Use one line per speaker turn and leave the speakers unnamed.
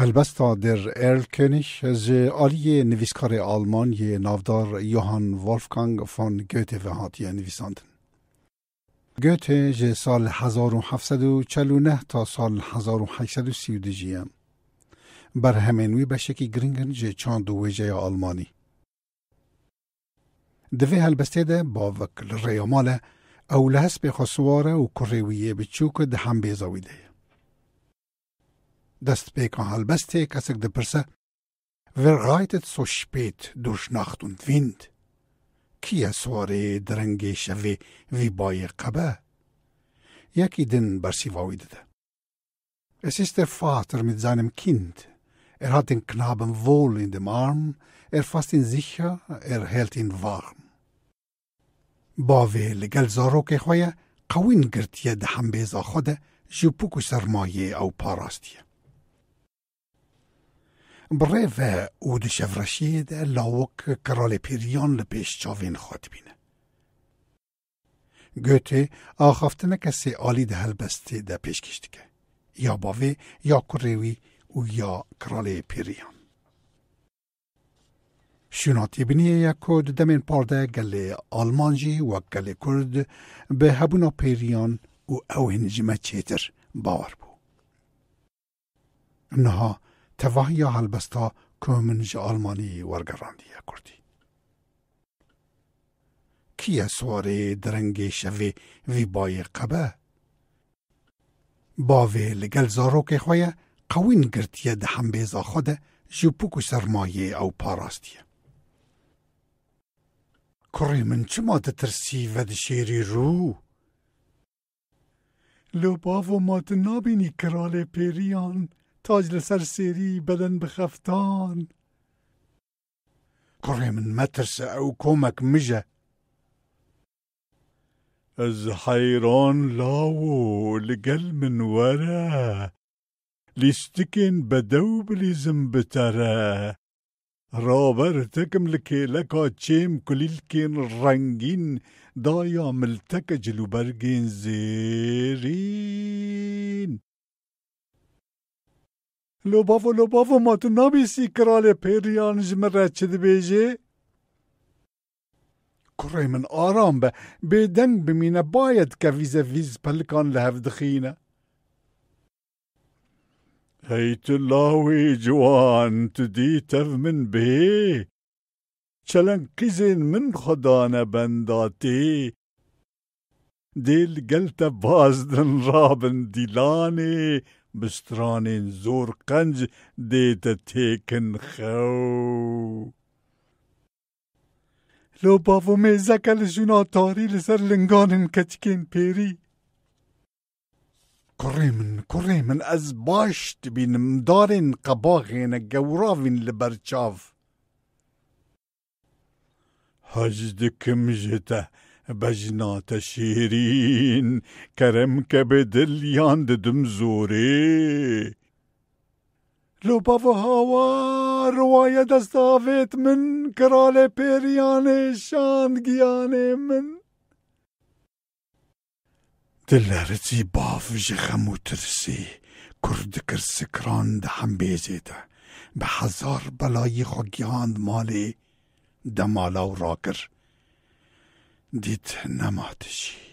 هلبستا در ارلکنیش از آلی نویسکار آلمانی نافدار یوهان والفگانگ فون گوته و هاتیه نویساندن. گوته جه سال 1749 تا سال 1832 بر همینوی بشکی گرینگن جه چاند و ویجه آلمانی. دوی هلبسته ده با وکل ریاماله او لحس به خسواره و کرویه بچوک ده هم بیزاویده. دست پیکان هلبسته کسک ده پرسه wer reitet so spät durch Nacht und Wind? کیه سواره درنگی شوی وی بای قبه؟ یکی دن برسی واویده ده. Es ist der Vater mit seinem Kind. Hat den Knaben wohl in dem Arm, fasst ihn sicher, hält ihn warm. باوی لگل زاروک خواه قوین گرتیه ده هم بیزا خوده جوپوک و سرمایه او پاراستیه. برای و او ده شفرشیه ده لاوک کرال پیریان لپیش چاوین خواد بینه. گوته آخافتنه کسی آلی ده هلبسته ده پیش کشتی که. یا باوی یا کروی و یا کرال پیریان. شناتی بینیه یک کود دمین پارده گل آلمانجی و گل کرد به هبونا پیریان و او هنجمه چیتر باور بو. انها تواهی هلبستا کومنج آلمانی ورگراندی کردی. کیه سواره درنگی شوی وی بای قبه؟ باوی لگل زاروک خواه قوین گرتیه ده هم بیزا خوده جوپوک و سرمایه او پاراستیه. کری من چما ترسی و ده شیری رو؟ لو باو ما نابینی کرال پیریان تاج لسر سیری بدن بخفتان. کری من مترس او کمک مجه. از حیران لاو لگل من وره لیستکن بدو بلیزم بتره. رابر تکم لکه لکا چیم کلیل کن رنگین دایا ملتک جلو برگین زیرین. لو بافو ما تو نابیسی کرال پیریان جمره چه بیجه؟ کره من آرام به دنگ بمینه باید که ویز پلکان لحف دخینه. هیت اللهوی جوان تو دیتف من به چلن قیزین من خدا نبنداتی دیل گلت بازدن رابن دیلانی بسترانین زور قنج دیت تیکن خو. لو بافو میزکل جونا تاری لسر لنگانن کچکین پیری. کری من از باشت بینم دارین قباغین گوراوین لبرچاف. هجدکم جته بجنات شیرین کرم که به دل یانددم زوری. لو بافو هوا روایه دستاویت من کرال پیریان شاندگیان من. دلارتی باف جخمو ترسی کرد کر سکران ده هم بیزیده به هزار بلایی خوگیاند مالی ده مالا و راکر دیت نماتشی.